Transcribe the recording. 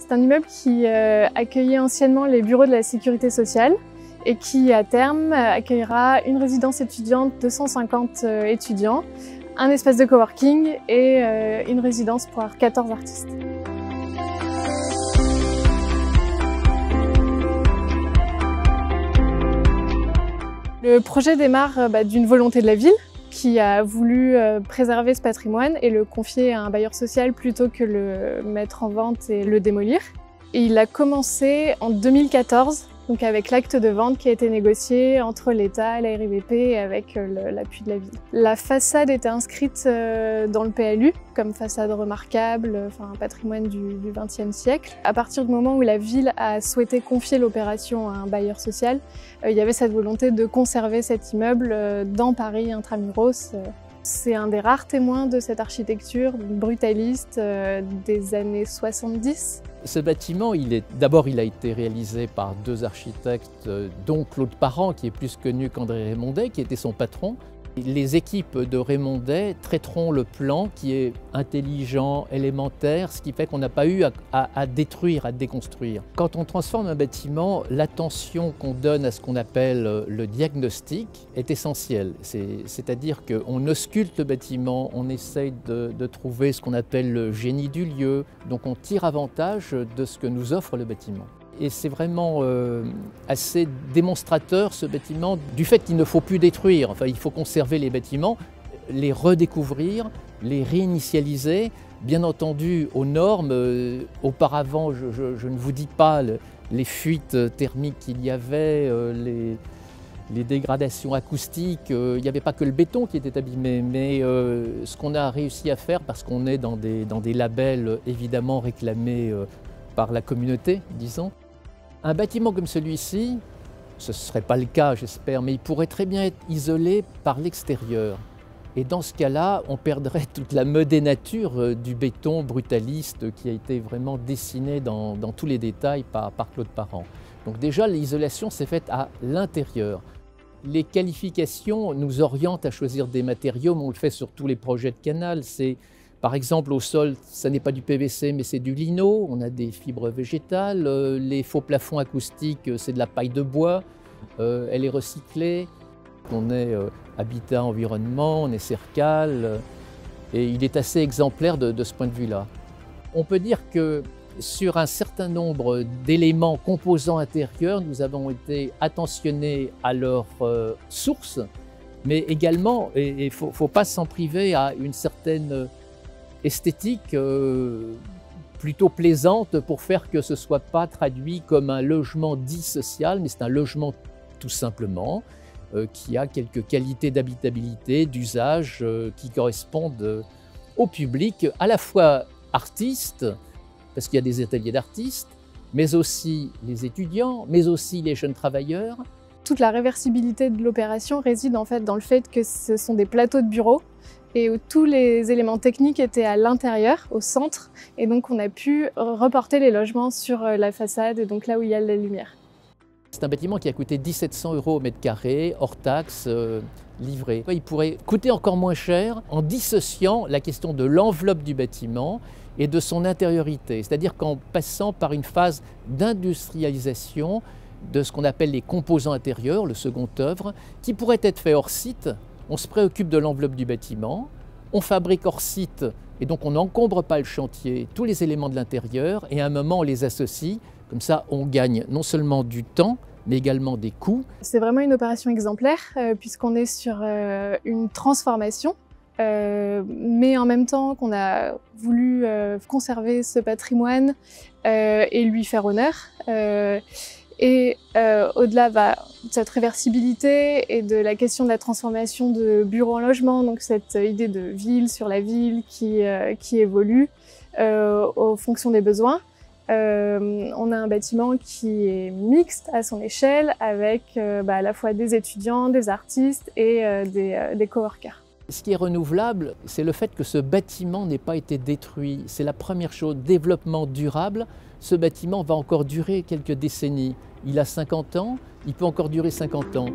C'est un immeuble qui accueillait anciennement les bureaux de la sécurité sociale et qui, à terme, accueillera une résidence étudiante de 150 étudiants, un espace de coworking et une résidence pour 14 artistes. Le projet démarre d'une volonté de la ville qui a voulu préserver ce patrimoine et le confier à un bailleur social plutôt que le mettre en vente et le démolir. Et il a commencé en 2014, donc avec l'acte de vente qui a été négocié entre l'État, la RIVP et avec l'appui de la ville. La façade était inscrite dans le PLU comme façade remarquable, un patrimoine du XXe siècle. À partir du moment où la ville a souhaité confier l'opération à un bailleur social, il y avait cette volonté de conserver cet immeuble dans Paris intramuros. C'est un des rares témoins de cette architecture brutaliste des années 70. Ce bâtiment, d'abord, il a été réalisé par deux architectes, dont Claude Parent, qui est plus connu qu'André Raymondet, qui était son patron. Les équipes de Raymondet traiteront le plan qui est intelligent, élémentaire, ce qui fait qu'on n'a pas eu à détruire, à déconstruire. Quand on transforme un bâtiment, l'attention qu'on donne à ce qu'on appelle le diagnostic est essentielle. C'est-à-dire qu'on ausculte le bâtiment, on essaye de trouver ce qu'on appelle le génie du lieu, donc on tire avantage de ce que nous offre le bâtiment. Et c'est vraiment assez démonstrateur, ce bâtiment, du fait qu'il ne faut plus détruire. Enfin, il faut conserver les bâtiments, les redécouvrir, les réinitialiser, bien entendu aux normes. Auparavant, je ne vous dis pas les fuites thermiques qu'il y avait, les dégradations acoustiques. Il n'y avait pas que le béton qui était abîmé, mais ce qu'on a réussi à faire, parce qu'on est dans des labels évidemment réclamés par la communauté, disons. Un bâtiment comme celui-ci, ce ne serait pas le cas, j'espère, mais il pourrait très bien être isolé par l'extérieur. Et dans ce cas-là, on perdrait toute la modénature du béton brutaliste qui a été vraiment dessiné dans tous les détails par Claude Parent. Donc déjà, l'isolation s'est faite à l'intérieur. Les qualifications nous orientent à choisir des matériaux, mais on le fait sur tous les projets de canal. Par exemple, au sol, ça n'est pas du PVC, mais c'est du lino. On a des fibres végétales. Les faux plafonds acoustiques, c'est de la paille de bois. Elle est recyclée. On est habitat environnement, on est Cercal. Et il est assez exemplaire de ce point de vue-là. On peut dire que sur un certain nombre d'éléments composants intérieurs, nous avons été attentionnés à leur source, mais également, il ne faut pas s'en priver, à une certaine esthétique plutôt plaisante pour faire que ce ne soit pas traduit comme un logement dit social, mais c'est un logement tout simplement qui a quelques qualités d'habitabilité, d'usage qui correspondent au public, à la fois artistes, parce qu'il y a des ateliers d'artistes, mais aussi les étudiants, mais aussi les jeunes travailleurs. Toute la réversibilité de l'opération réside en fait dans le fait que ce sont des plateaux de bureaux et où tous les éléments techniques étaient à l'intérieur, au centre, et donc on a pu reporter les logements sur la façade, et donc là où il y a la lumière. C'est un bâtiment qui a coûté 1 700 € au mètre carré, hors taxes, livré. Il pourrait coûter encore moins cher en dissociant la question de l'enveloppe du bâtiment et de son intériorité, c'est-à-dire qu'en passant par une phase d'industrialisation de ce qu'on appelle les composants intérieurs, le second œuvre, qui pourrait être fait hors site. On se préoccupe de l'enveloppe du bâtiment, on fabrique hors site et donc on n'encombre pas le chantier, tous les éléments de l'intérieur, et à un moment on les associe, comme ça on gagne non seulement du temps, mais également des coûts. C'est vraiment une opération exemplaire puisqu'on est sur une transformation, mais en même temps qu'on a voulu conserver ce patrimoine et lui faire honneur. Et au-delà de cette réversibilité et de la question de la transformation de bureau en logement, donc cette idée de ville sur la ville qui évolue aux fonctions des besoins, on a un bâtiment qui est mixte à son échelle avec à la fois des étudiants, des artistes et des coworkers. Ce qui est renouvelable, c'est le fait que ce bâtiment n'ait pas été détruit. C'est la première chose, développement durable. Ce bâtiment va encore durer quelques décennies. Il a 50 ans, il peut encore durer 50 ans.